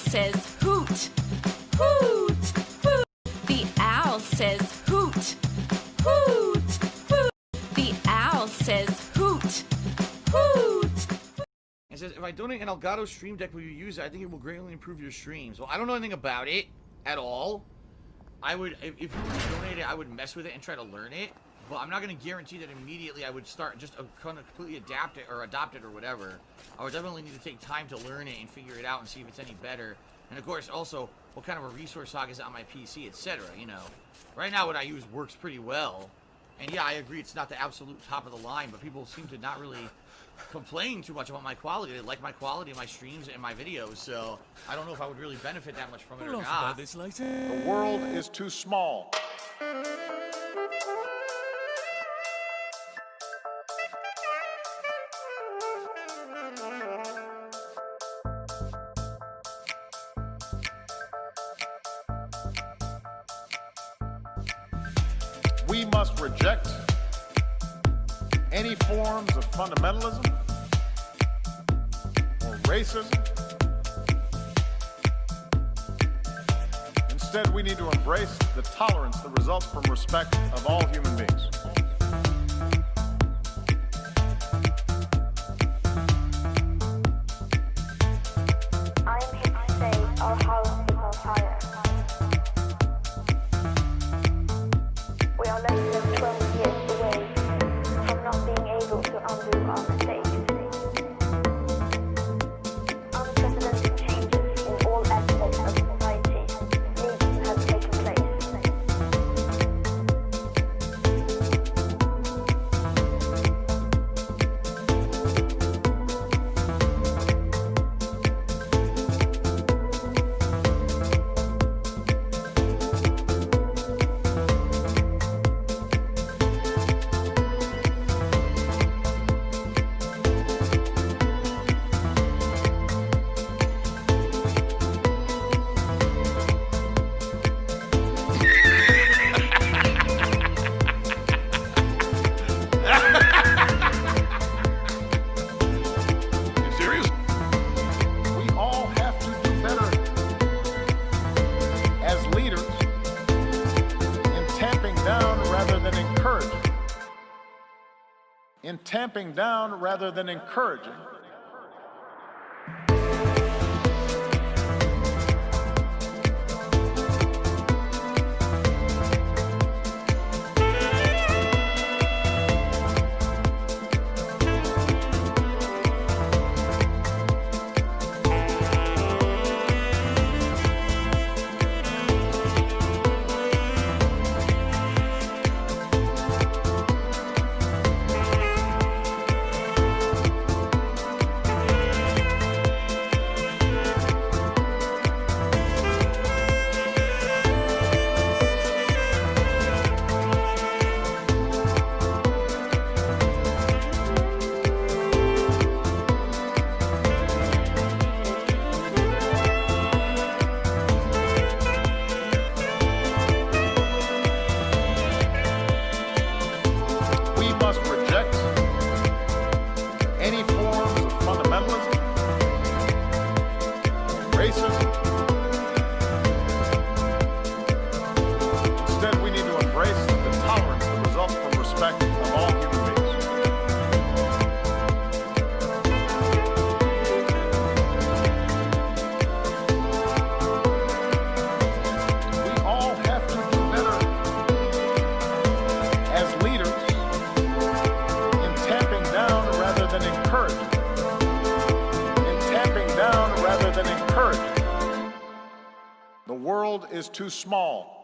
says hoot, hoot, hoot. The owl says hoot, hoot, hoot. The owl says hoot, hoot. It says, if I donate an Elgato Stream Deck, will you use it? I think it will greatly improve your streams. Well, I don't know anything about it at all. I would, if you donate it, I would mess with it and try to learn it. But I'm not going to guarantee that immediately I would start just kind of completely adapt it or adopt it or whatever. I would definitely need to take time to learn it and figure it out and see if it's any better. And of course, also, what kind of a resource hog is it on my PC, etc. You know, right now what I use works pretty well. And yeah, I agree it's not the absolute top of the line, but people seem to not really complain too much about my quality. They like my quality, my streams, and my videos. So I don't know if I would really benefit that much from it or not. About this later. The world is too small. We must reject any forms of fundamentalism or racism. Instead, we need to embrace the tolerance that results from respect of all human beings. I am here to say our house is on fire. We are less than 12 years away from not being able to undo our mistakes. Unprecedented changes in all aspects of society need to have taken place. In tamping down rather than encouraging. Instead, we need to embrace the tolerance that results from respect of all human beings. We all have to do better as leaders in tamping down rather than encouraging. In tamping down rather than encouraging. The world is too small.